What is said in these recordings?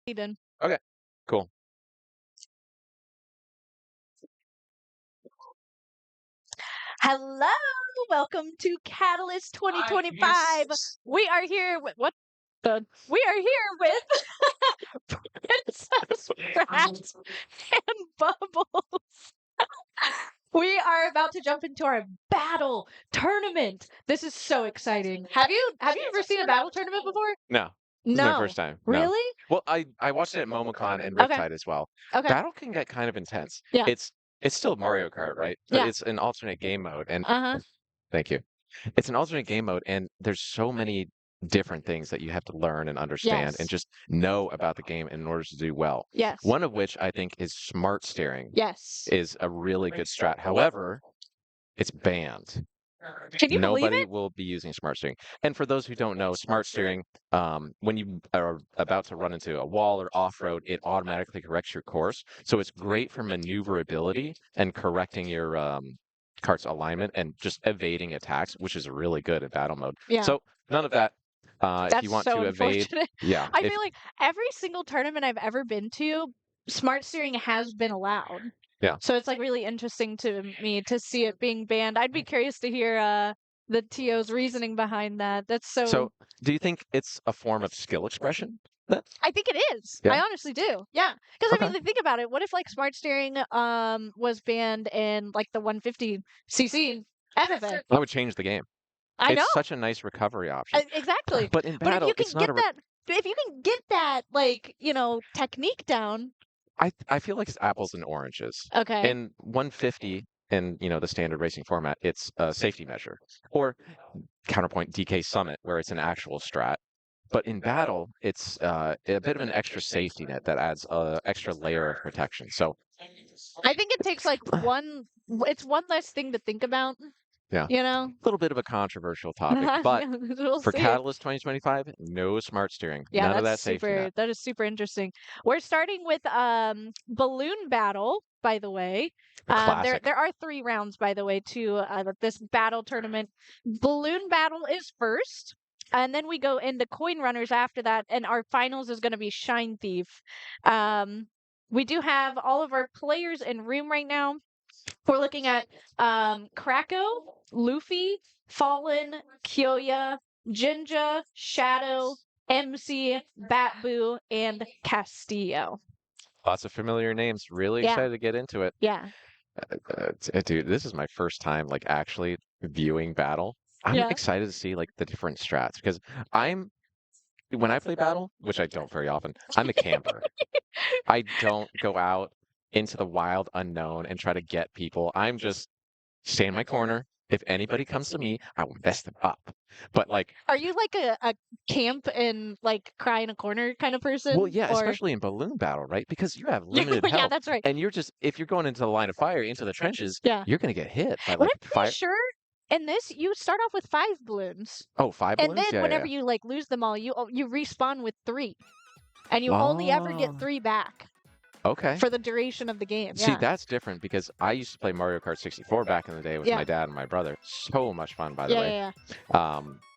Eden. Okay, cool. Hello, welcome to Catalyst 2025. We are here with We are here with Princess Brat and Bubbles. We are about to jump into our battle tournament. This is so exciting. Have you ever seen a battle tournament before? No, this is my No. first time. No. Really? Well, I watched it at MomoCon and Okay. Riptide as well. Okay. Battle can get kind of intense. Yeah. It's still Mario Kart, right? But Yeah. it's an alternate game mode, and Uh-huh. thank you. It's an alternate game mode, and there's so many different things that you have to learn and understand and Yes. just know about the game in order to do well. Yes. One of which I think is smart steering Yes. is a really good strat. However, it's banned. Can you believe Nobody it? will be using smart steering. And for those who don't know, smart steering, when you are about to run into a wall or off-road, it automatically corrects your course. So it's great for maneuverability and correcting your cart's alignment and just evading attacks, which is really good at battle mode. Yeah. So none of that. If That's you want so to evade, unfortunate. yeah. I feel like every single tournament I've ever been to, smart steering has been allowed. Yeah. So it's like really interesting to me to see it being banned. I'd be curious to hear the TO's reasoning behind that. That's So do you think it's a form of skill expression? I think it is. Yeah? I honestly do. Yeah. Because I Okay. mean, like, think about it. What if like smart steering was banned in like the 150cc FFA? I would change the game. I know. It's such a nice recovery option. Exactly. But in But if battle, you can it's not get that, if you can get that, like, technique down. I feel like it's apples and oranges. Okay. In 150 in the standard racing format, it's a safety measure. Or counterpoint DK Summit, where it's an actual strat. But in battle, it's a bit of an extra safety net that adds an extra layer of protection. So I think it takes like it's one less thing to think about. yeah, a little bit of a controversial topic, but We'll for see. Catalyst 2025, no smart steering. Yeah, None of that that's safety net. that is super interesting. We're starting with balloon battle, by the way. Classic. There are 3 rounds, by the way, to this battle tournament. Balloon battle is first, and then we go into coin runners after that, and our finals is going to be Shine Thief. We do have all of our players in room right now. We're looking at Krako, Luffy, Fallen, Kyoya, Jinja, Shadow, MC, Batboo, and Castillo. Lots of familiar names. Really excited to get into it. Yeah. Dude, this is my first time like actually viewing battle. I'm excited to see like the different strats because when I play battle, which I don't very often, I'm a camper. I don't go out into the wild unknown and try to get people. I'm just stay in my corner. If anybody comes to me, I will mess them up. But like, are you like a camp and like cry in a corner kind of person? Well, yeah, especially in balloon battle, right? Because you have limited health. Yeah, that's right. And if you're going into the line of fire, into the trenches, you're going to get hit by But like I'm pretty sure in this you start off with 5 balloons. Oh, 5 balloons? And then whenever you like lose them all, you respawn with 3. And you only ever get 3 back. Okay. For the duration of the game. See, that's different because I used to play Mario Kart 64 back in the day with my dad and my brother. So much fun, by the way.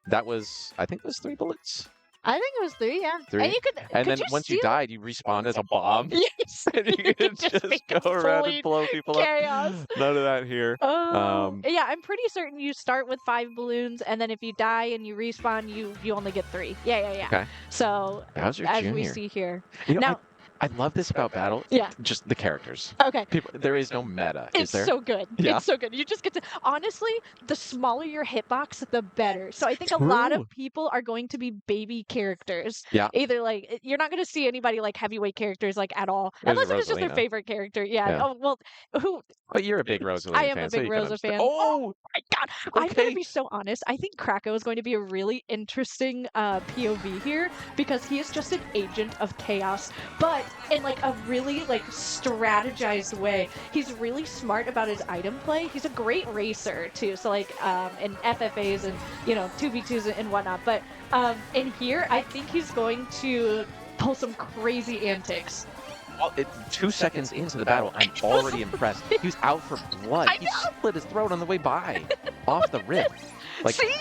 That was, I think it was 3 bullets. I think it was 3, yeah. 3. And then once you died, you respawned as a bomb. Yes. And you could just go around and blow people chaos. up. None of that here. Yeah, I'm pretty certain you start with 5 balloons, and then if you die and you respawn, you only get 3. Yeah. Okay. So, as we see here. Now, I love this about battle. Yeah. Just the characters. Okay. There is no meta, is there? It's so good. Yeah. It's so good. You just get to... Honestly, the smaller your hitbox, the better. So I think a lot of people are going to be baby characters. Yeah. Either like... You're not going to see anybody like heavyweight characters like at all. Unless it's just their favorite character. Yeah. Oh, well, who... But you're a big Rosalina fan. I am a big Rosa fan. Oh my God. I'm going to be so honest. I think Krako is going to be a really interesting POV here because he is just an agent of chaos, but in like a really like strategized way. He's really smart about his item play. He's a great racer too. So like in FFAs and 2v2s and whatnot. But in here, I think he's going to pull some crazy antics. Well, 2 seconds into the battle, I'm already impressed. He was out for blood. He split his throat on the way by, off the rip. Like, see?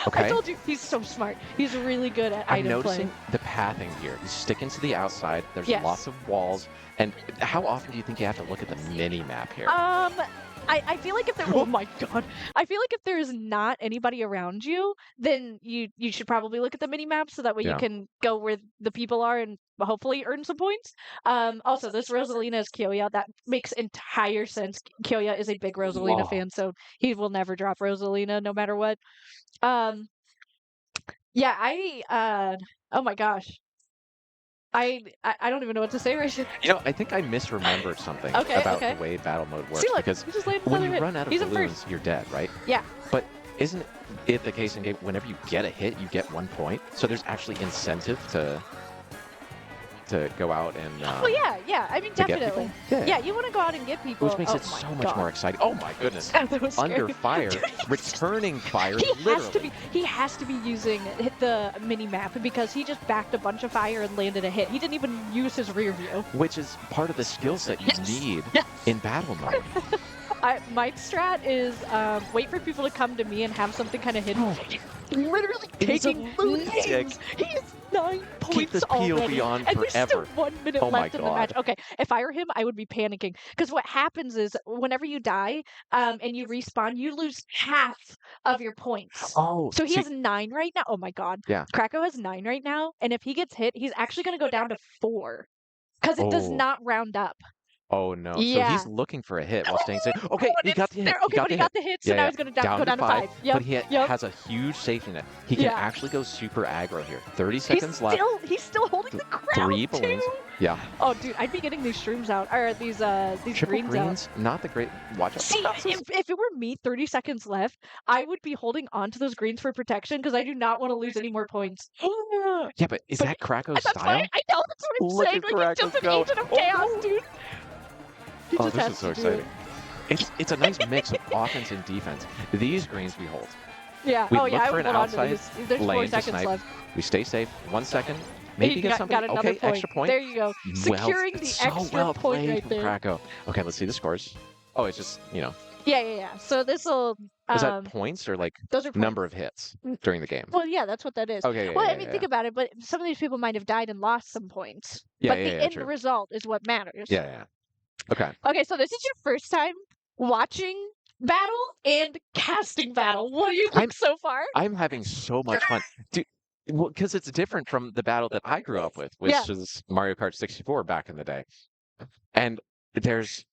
I Okay? told you, he's so smart. He's really good at I'm item play. noticing the pathing here. He's sticking to the outside. There's Yes. lots of walls. And how often do you think you have to look at the mini map here? I feel like if there oh my god. I feel like if there is not anybody around you, then you should probably look at the mini map so that way you Yeah. can go where the people are and hopefully earn some points. Also this Rosalina is Kyoya. That makes entire sense. Kyoya is a big Rosalina Oh, fan, so he will never drop Rosalina no matter what. Um yeah, oh my gosh. I don't even know what to say right now. I think I misremembered something Okay, about the okay. way battle mode See, works look, because he just landed when another you hit. run out of He's in balloons, first. you're dead, right? Yeah. But isn't it the case in game whenever you get a hit, you get 1 point? So there's actually incentive to go out and Oh yeah. I mean, to get definitely. people? Yeah, you want to go out and get people. Which makes Oh it my so much God. more exciting. Oh my goodness. That was scary. Under fire, returning fire, He has to be using the mini map because he just backed a bunch of fire and landed a hit. He didn't even use his rear view. which is part of the skill set you need in battle mode. My strat is wait for people to come to me and have something kind of hidden. Literally He's a taking lunatic. names. He is 9 points Keep this already. POV on And there's still forever. 1 minute Oh my left in the match. God. Okay, if I were him, I would be panicking. Because what happens is whenever you die and you respawn, you lose half of your points. Oh, So he see, has 9 right now. Oh my God. yeah. Krakow has 9 right now. And if he gets hit, he's actually going to go down to 4. Because it does Oh, not round up. oh no. So Yeah. he's looking for a hit while staying safe. Okay, But he got it's the hit. there. He Okay, got but the he hit. got the hit, so now he's going to go down to 5. Yep. But he Yep. has a huge safety net. He can Yeah. actually go super aggro here. 30 seconds left. He's still holding the crown 3 balloons. too. Yeah. Oh, dude, I'd be getting these shrooms out or these Triple greens out. greens, not the great. Watch out. See, if it were me, 30 seconds left, I would be holding on to those greens for protection because I do not want to lose any more points. Yeah, but is that Krakow's That's style? why I know that's what I'm Look saying. at Like Krakow he's just an go. agent of Oh, chaos, no. dude. He Oh, just this has is so to do it. exciting. It's a nice mix of offense and defense. These greens we hold. Yeah. We oh look yeah. I for would an hold on to outside these. There's 4 lane to seconds snipe. left. We stay safe. 1 second. Maybe He get got somebody. another Okay, point. extra point. There you go. Securing the so extra well point played right from there. Krakow. Okay, let's see the scores. Oh, it's just, Yeah. So this will. was that points or like Those are points. number of hits during the game? Well, yeah, that's what that is. Okay, Well, yeah, I mean, yeah, think about it, but some of these people might have died and lost some points. Yeah, But yeah, the yeah, end true. result is what matters. Yeah. Okay. Okay, so this is your first time watching battle and casting battle. What do you think so far? I'm having so much fun. Dude, well, because it's different from the battle that I grew up with, which Yeah. is Mario Kart 64 back in the day. And there's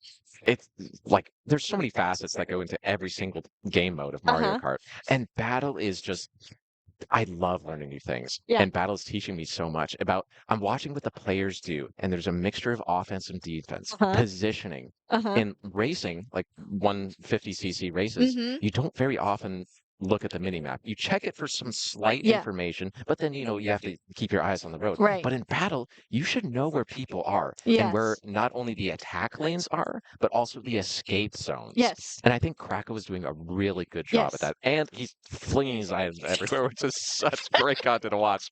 so many facets that go into every single game mode of Mario Kart. And battle is just I love learning new things. Yeah. And battle is teaching me so much about I'm watching what the players do, and there's a mixture of offense and defense, positioning. In racing, like 150cc races, you don't very often look at the mini map. You check it for some slight information, but then you have to keep your eyes on the road. Right. But in battle, you should know where people are and where not only the attack lanes are, but also the escape zones. Yes. And I think Krakow is doing a really good job at that. And he's flinging his eyes everywhere, which is such great content to watch.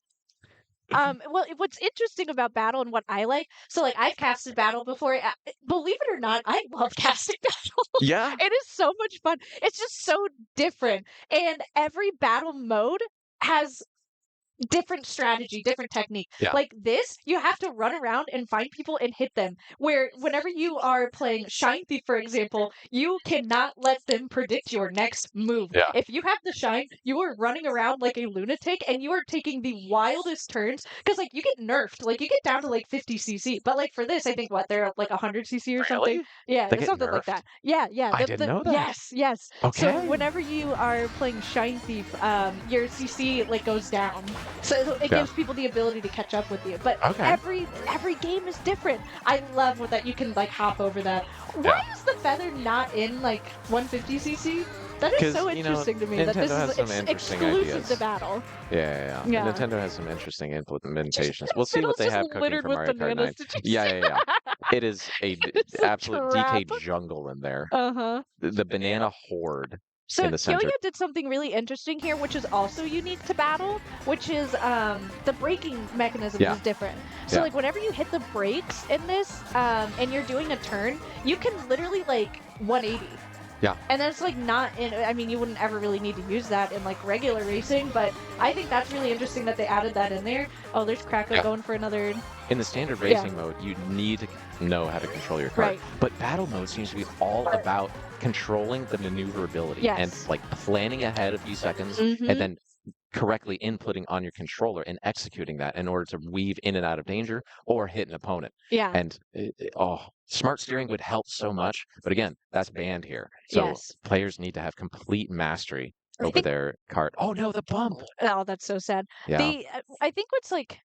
Well, what's interesting about battle and what I like, so like I've casted battle before. Believe it or not, I love casting battle. Yeah. It is so much fun. It's just so different, and every battle mode has different strategy, different technique. Yeah. Like this, you have to run around and find people and hit them. Where whenever you are playing Shine Thief, for example, you cannot let them predict your next move. Yeah. If you have the shine, you are running around like a lunatic and you are taking the wildest turns because like you get nerfed. Like you get down to like 50cc. But like for this, I think they're like 100cc or something. Really? Yeah, They get something like nerfed? that. Yeah. I didn't know that. Yes. Okay. So whenever you are playing Shine Thief, your CC like goes down. So it gives people the ability to catch up with you. But every game is different. I love that you can like hop over that. Why is the feather not in like 150cc? That is so interesting to me. Nintendo That this has is some interesting exclusive ideas. to battle. Yeah. Yeah. Nintendo has some interesting implementations. We'll see Fiddle's what they just have cooking littered for with Mario Kart 9. bananas. Did you see Yeah. It is a It's a absolute trap. DK jungle in there. Uh-huh. The banana horde. So in the center. Kyoya did something really interesting here, which is also unique to battle, which is the braking mechanism is different. So like whenever you hit the brakes in this, and you're doing a turn, you can literally like 180. Yeah. And that's like not in, I mean, you wouldn't ever really need to use that in like regular racing, but I think that's really interesting that they added that in there. Oh, there's Krako Yeah. going for another. In the standard Yeah, racing mode, you need to know how to control your cart. right. But battle mode seems to be all about controlling the maneuverability and Yes. like planning ahead a few seconds and Mm-hmm. then correctly inputting on your controller and executing that in order to weave in and out of danger or hit an opponent. Yeah. And smart steering would help so much. But again, that's banned here. So Yes. players need to have complete mastery I over think. their cart. Oh no, the bump. Oh, that's so sad. Yeah. I think what's like,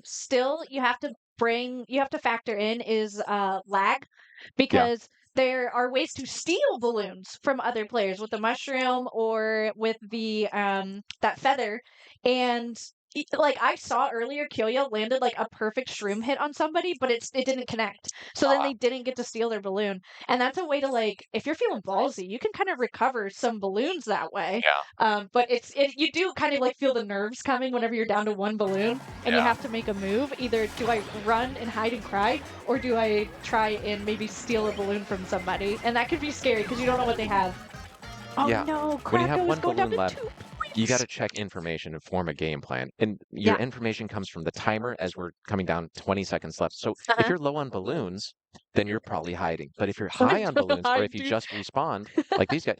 still you have to factor in is lag, Yeah. because there are ways to steal balloons from other players with the mushroom or with the that feather, and like I saw earlier, Kyoya landed like a perfect shroom hit on somebody, but it didn't connect, so then Ah, they didn't get to steal their balloon, and that's a way to, like, if you're feeling ballsy, you can kind of recover some balloons that way. yeah. But you do kind of like feel the nerves coming whenever you're down to one balloon and you Yeah. have to make a move. Either do I run and hide and cry, or do I try and maybe steal a balloon from somebody? And that could be scary because you don't know what they have. Oh Yeah. no, When you have Krako is one going down balloon to left, 2 you got points. to check information and form a game plan. And your Yeah. information comes from the timer as we're coming down 20 seconds left. So if Uh-huh. you're low on balloons, then you're probably hiding. But if you're high on balloons, or I if you do. just respawned, like these guys,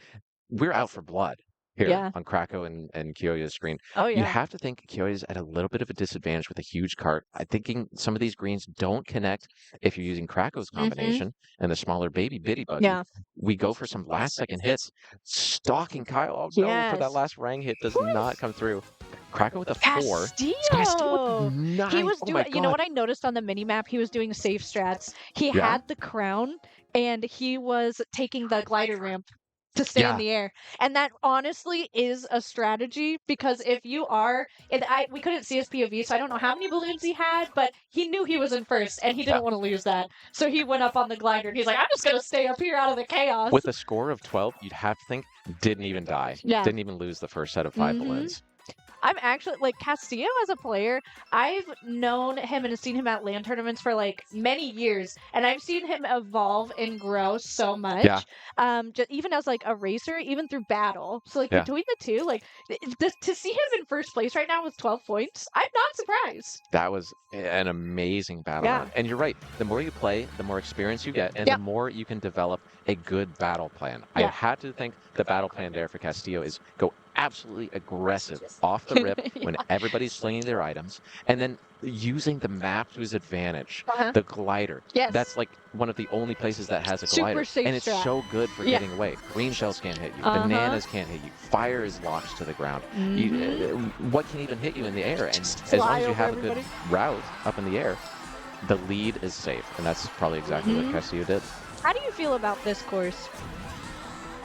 we're out for blood here Yeah. on Krakow and Kyoya's screen. Oh You yeah. have to think Kyoya's at a little bit of a disadvantage with a huge cart. I'm thinking some of these greens don't connect if you're using Krakow's Mm-hmm. combination and the smaller baby bitty buggy. Yeah. We go for some last second hits. Stalking Kyle. Oh no, for that Yes. last rang hit does Whew. not come through. Krakow with a 4. Castillo with Castillo. He 9. was Oh doing, my you know god. what I noticed on the mini map? He was doing safe strats. He Yeah? had the crown and he was taking the glider ramp to stay in Yeah. the air. And that honestly is a strategy, because if you are, and we couldn't see his POV, so I don't know how many balloons he had, but he knew he was in first and he Yeah. didn't want to lose that. So he went up on the glider and he's like, I'm just going to stay up here out of the chaos. With a score of 12, you'd have to think didn't even die. Yeah. Didn't even lose the first set of 5 Mm-hmm. balloons. I'm actually like Castillo as a player. I've known him and seen him at LAN tournaments for like many years, and I've seen him evolve and grow so Yeah. much. Just even as like a racer, even through battle. So like Yeah. between the two, like to see him in first place right now with 12 points, I'm not surprised. That was an amazing battle Yeah. round. And you're right. The more you play, the more experience you get, and the Yep. more you can develop a good battle plan. I Yeah. had to think the battle plan there for Castillo is go absolutely aggressive off the rip when Yeah. everybody's slinging their items, and then using the map to his advantage. Uh-huh. The glider. Yes. That's like one of the only places that has a Super glider. safe And it's strat. so good for Yeah. getting away. Green shells can't hit you. Uh-huh. Bananas can't hit you. Fire is launched to the ground. Mhm. What can even hit you in the air? And Just as long fly as you over have a everybody. good route up in the air, the lead is safe. And that's probably exactly Mhm. what Castillo did. How do you feel about this course?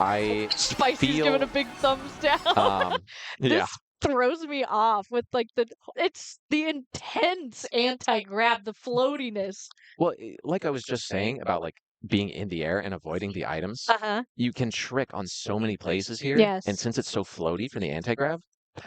I Spicy's feel, giving a big thumbs down. yeah. This throws me off with like it's the intense anti-grab, the floatiness. Well, like I was just saying about like being in the air and avoiding the items, Uh-huh. you can trick on so many places here. And Yes. since it's so floaty for the anti-grav,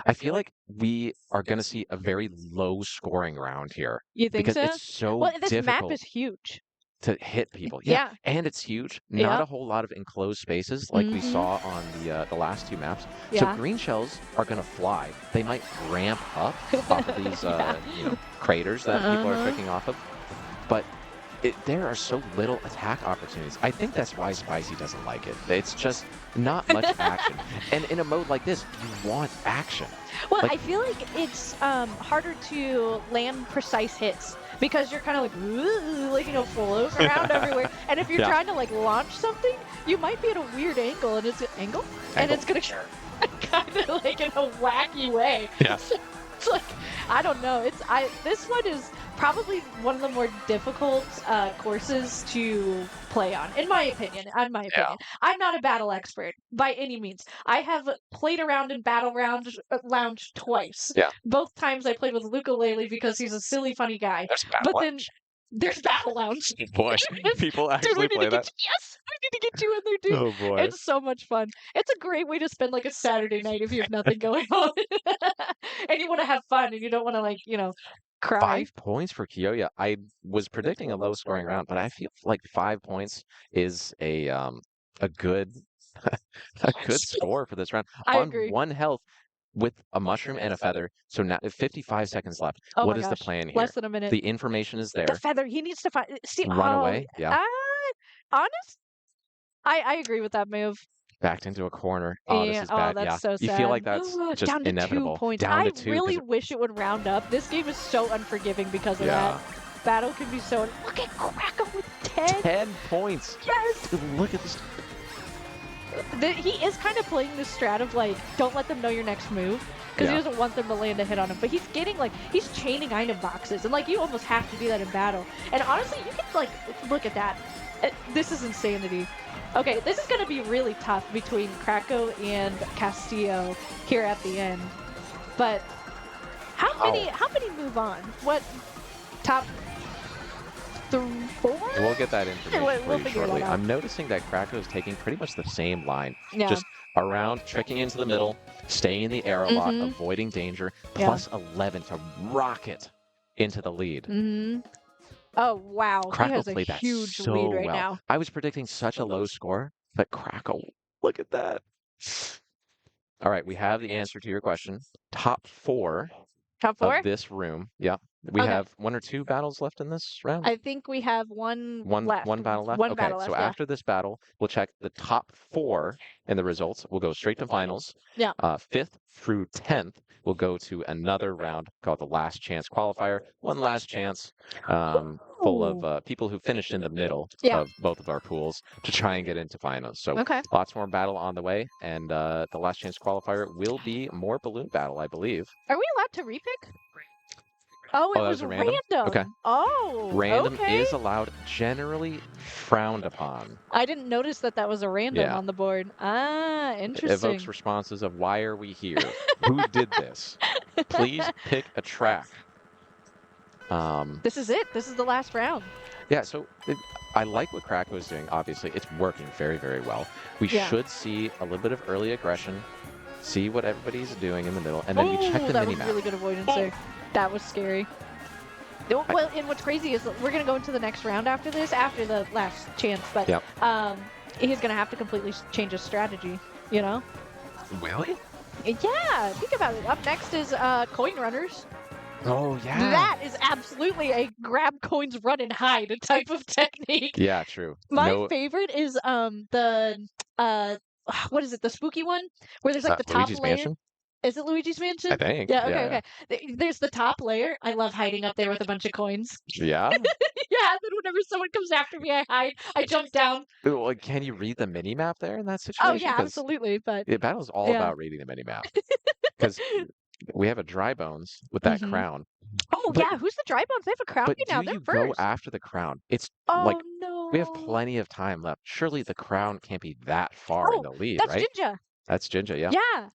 I feel like we are going to see a very low scoring round here You think because so? it's so Well, this map difficult is huge. to hit people. Yeah, Yeah. and it's huge. Not a Yep. whole lot of enclosed spaces like we Mhm. saw on the last 2 maps. So Yeah. green shells are going to fly. They might ramp up off of these Yeah. craters that people are Uh-huh. tricking off of, but there are so little attack opportunities. I think that's why Spicy doesn't like it. It's just not much action. And in a mode like this, you want action. Well, Like, I feel like it's harder to land precise hits because you're kind of like, "Ooh," like, float around everywhere. And if you're Yeah. trying to like launch something, you might be at a weird angle, and it's gonna kind of like in a wacky way. Yeah. It's like, I don't know. This one is probably one of the more difficult courses to play on, in my opinion. In my Yeah. opinion, I'm not a battle expert by any means. I have played around in Battle Lounge twice. Yeah. Both times I played with Ukulele because he's a silly, funny guy. There's Battle But then Lounge. there's Battle Lounge. Boy, people Dude, we actually need to play get that. yes, we need to get you in there, dude. Oh boy. It's so much fun. It's a great way to spend like a Saturday night if you have nothing going on, and you want to have fun and you don't want to cry. 5 points for Kyoya. I was predicting a low scoring round, but I feel like 5 points is a good a good score for this round I on agree. 1 health with a mushroom and a feather. So now 55 seconds left. Oh What my is the gosh, plan less here? than a minute. The information is The there. feather, he needs to find. See, Run oh, away. Yeah. uh, honest. I agree with that move. Backed into a corner. Oh, this And is oh, bad. that's Yeah. so You feel sad. like that's just Down to 2 inevitable. points. Down I to two really because wish it would round up. This game is so unforgiving because of that. yeah. Battle can be so. Look at Krakow with 10. 10 points. Yes. Dude, look at this. He is kind of playing this strat of like, don't let them know your next move. Because he doesn't want them to land a hit on him. But he's getting like, he's chaining item boxes. And like, you almost have to do that in battle. And honestly, you can like, look at that. This is insanity. Okay, this is going to be really tough between Krakow and Castillo here at the end. But how many move on? What, top 4? We'll get that information We'll for you figure that shortly. out. I'm noticing that Krakow is taking pretty much the same line. Yeah. Just around, tricking into the middle, staying in the arrow lock, avoiding danger, Yeah. plus 11 to rocket into the lead. Oh, wow. He Krakow has a played that huge so lead right well. now. I was predicting such a low score, but Krakow, look at that. All right, we have the answer to your question. Top 4 Top 4? of this room. Yeah. We Okay. have 1 or 2 battles left in this round. I think we have one One left. battle left? One Okay, battle so left, yeah. after this battle, we'll check the top 4 in the results. We'll go straight to finals. Yeah. 5th through 10th, we'll go to another round called the Last Chance Qualifier. One last chance, full of people who finished in the middle of both of our pools to try and get into finals. So Okay. lots more battle on the way, and the Last Chance Qualifier will be more balloon battle, I believe. Are we allowed to repick? Oh, it that was was a random? Okay. Oh, Random okay. is allowed, generally frowned upon. I didn't notice that was a random on the board. Ah, It interesting. evokes responses of why are we here? Who did this? Please pick a track. This is it. This is the last round. Yeah, so I like what Krakow is doing. Obviously, it's working very, very well. We should see a little bit of early aggression, see what everybody's doing in the middle, and then we check the that mini-map. was really good avoidance there. That was scary. Well, and what's crazy is we're going to go into the next round after this, after the last chance, but he's going to have to completely change his strategy, you know? Really? Yeah, think about it. Up next is coin runners. Oh, yeah. That is absolutely a grab coins, run and hide type of technique. Yeah, true. My favorite is the what is it? The spooky one where there's like the top Luigi's layer. Mansion? Is it Luigi's Mansion? I think. Yeah. Okay. There's the top layer. I love hiding up there with a bunch of coins. Yeah. Yeah. And then whenever someone comes after me, I hide. I jump down. Well, can you read the mini map there in that situation? Oh yeah, absolutely. But the battle's all about reading the mini map because we have a dry bones with that crown. Oh yeah, who's the dry bones? They have a crown now. They're first. Go after the crown? It's like we have plenty of time left. Surely the crown can't be that far in the lead, that's right? Jinja. That's Jinja, yeah. Yeah.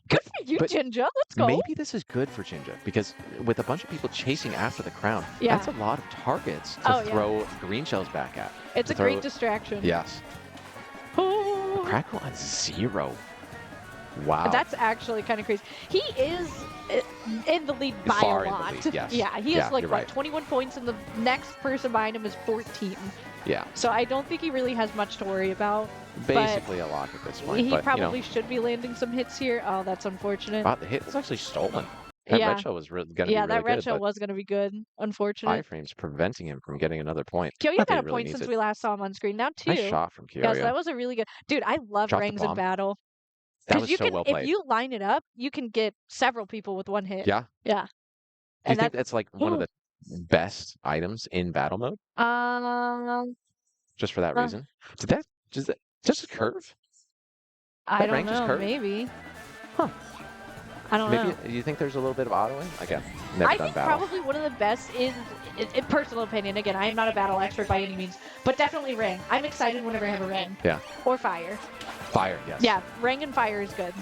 Good for you, Jinja. Let's go. Maybe this is good for Jinja because with a bunch of people chasing after the crown, that's a lot of targets to throw green shells back at. It's a great distraction. Yes. Krakow on 0. Wow. That's actually kind of crazy. He is in the lead by Far a lot. in the lead, yes. Yeah, he is like, right. 21 points, and the next person behind him is 14. Yeah. So I don't think he really has much to worry about. Basically a lock at this point. He probably should be landing some hits here. Oh, that's unfortunate. Wow, the hit was actually stolen. That red shell was going to be really good. Yeah, that red shell was going to be good. Unfortunate. Iframe's preventing him from getting another point. Kyoya got a point since we last saw him on screen. Now 2. Nice shot from Kyoya. Yes, that was a really good... Dude, I love rangs in battle. That was so well played. If you line it up, you can get several people with one hit. Yeah. Yeah. Do you think that's like one of the best items in battle mode? Just for that reason? Does it curve? I don't know. Maybe. Huh. I don't know. Maybe you think there's a little bit of autoing? Again, never done battle. Probably one of the best in personal opinion. Again, I am not a battle expert by any means, but definitely ring. I'm excited whenever I have a ring. Yeah. Or fire. Fire, yes. Yeah, ring and fire is good.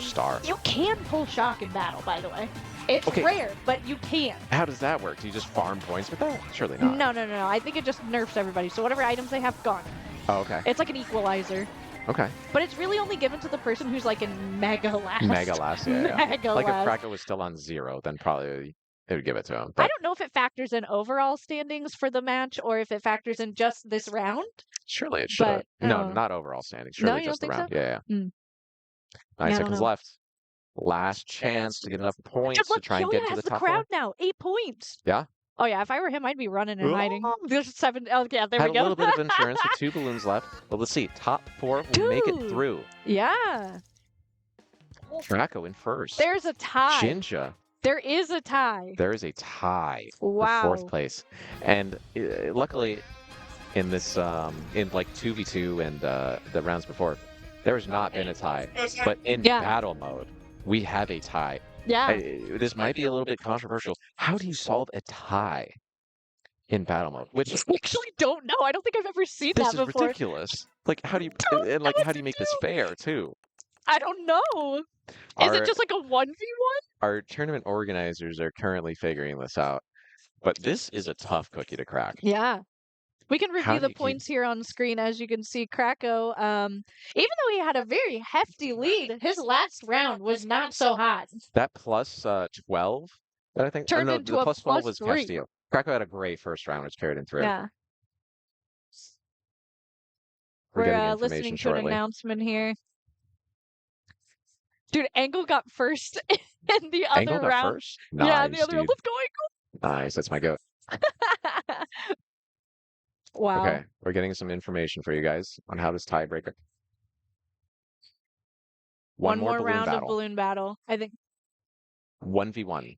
Star. You can pull shock in battle, by the way. It's rare, but you can. How does that work? Do you just farm points with that? Surely not. No. I think it just nerfs everybody. So whatever items they have, gone. Oh, okay. It's like an equalizer. Okay. But it's really only given to the person who's like in Mega Last. Mega Last, yeah. Mega like Last. if Krakow was still on 0, then probably it would give it to him. But I don't know if it factors in overall standings for the match or if it factors in just this round. Surely it should. But No, not overall standing. no, Surely you don't just the think so? round. Yeah, yeah. Mm. 9 Yeah, I don't seconds know. left. Last chance to get enough Dude, points to look, try and get Kyoya into has the the top crowd 4. now. 8 points. Yeah. Oh yeah, if I were him, I'd be running and hiding. Oh, There's 7. Oh yeah, there had we a go. little bit of insurance with 2 balloons left. But let's see. Top 4 will make it Dude. through. Yeah. Draco in first. There's a tie. Jinja. There is a tie. There is a tie Wow. for 4th place. And luckily, in this, in like 2v2 and the rounds before, there has not been a tie. But in battle mode, we have a tie. Yeah. This might be a little bit controversial. How do you solve a tie in battle mode? Which I actually don't know. I don't think I've ever seen that before. This is ridiculous. Like, how do you and like how do you make this fair too? I don't know. Is it just like a 1v1? Our tournament organizers are currently figuring this out, but this is a tough cookie to crack. Yeah. We can review the points here on screen. As you can see, Krakow, even though he had a very hefty lead, his last round was not so hot. That plus 12 that I think turned into the a plus 12 was 3. Castillo. Krakow had a great first round, which carried him through. Yeah. We're listening to an announcement here. Dude, Angle got first in the other Angle got round. first? Nice, yeah, in the other round. Let's go, Angle! Nice, that's my goat. Wow. Okay, we're getting some information for you guys on how this tiebreaker. One more round battle. of balloon battle, I think. 1v1.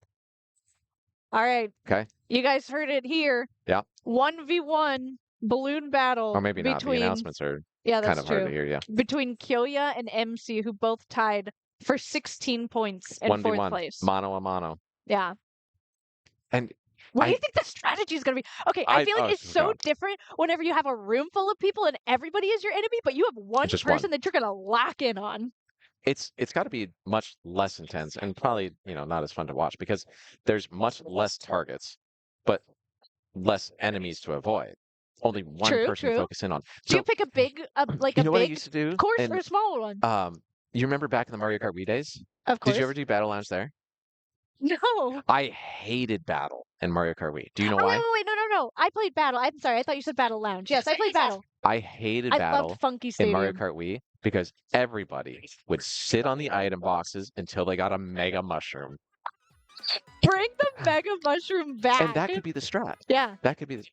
All right. Okay. You guys heard it here. Yeah. 1v1 balloon battle. Or maybe not. The announcements are kind of hard to hear, yeah. Between Kyoya and MC, who both tied for 16 points in 4th place. Mano a mano. Yeah. And what do you think the strategy is going to be? Okay, I feel like it's so different whenever you have a room full of people and everybody is your enemy, but you have one person that you're going to lock in on. It's got to be much less intense and probably, not as fun to watch because there's much less targets, but less enemies to avoid. Only one person to focus in on. Do you pick a big, what I used to do? Course or a small one? You remember back in the Mario Kart Wii days? Of course. Did you ever do Battle Lounge there? No. I hated Battle in Mario Kart Wii. Do you know why? Wait, no. I played Battle. I'm sorry. I thought you said Battle Lounge. Yes, I played Battle. I hated Battle loved Funky Stadium. in Mario Kart Wii because everybody would sit on the item boxes until they got a Mega Mushroom. Bring the Mega Mushroom back. And that could be the strat. Yeah. That could be the...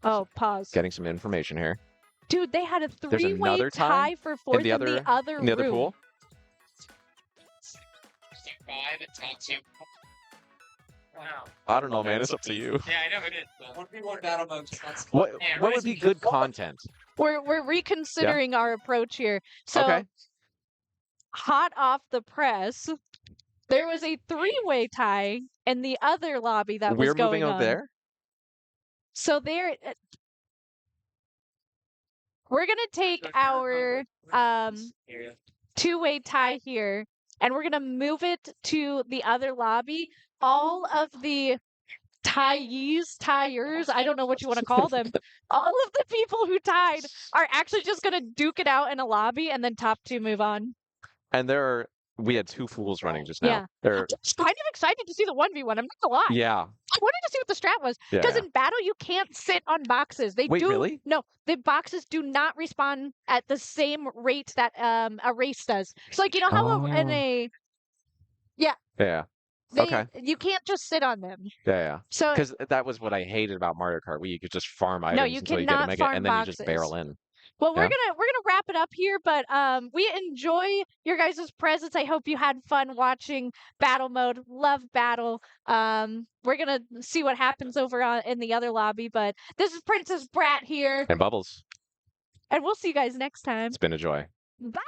Oh, pause. Getting some information here. Dude, they had a 3-way tie for 4th in the other in the other pool. I don't know, man. It's up to you. Yeah, I know it is. 1v1 battle mode. What would be good content? We're reconsidering our approach here. So, hot off the press, there was a 3-way tie in the other lobby that was going on. We're moving over there? So we're going to take our 2-way tie here, and we're going to move it to the other lobby. All of the tires, I don't know what you want to call them, all of the people who tied are actually just going to duke it out in a lobby, and then top 2 move on. And we had 2 fools running just now. Yeah. I'm just kind of excited to see the 1v1. I'm not gonna lie. Yeah. I wanted to see what the strat was. Because in battle, you can't sit on boxes. Wait, really? No, the boxes do not respawn at the same rate that a race does. So, like, you know how in a... Yeah. Yeah. You can't just sit on them. Yeah. So, because that was what I hated about Mario Kart Wii. You could just farm items until you get a Mega, and then you just barrel in. Well, we're gonna wrap it up here, but we enjoy your guys' presence. I hope you had fun watching battle mode. Love battle. We're gonna see what happens over in the other lobby, but this is Princess Brat here. And Bubbles. And we'll see you guys next time. It's been a joy. Bye.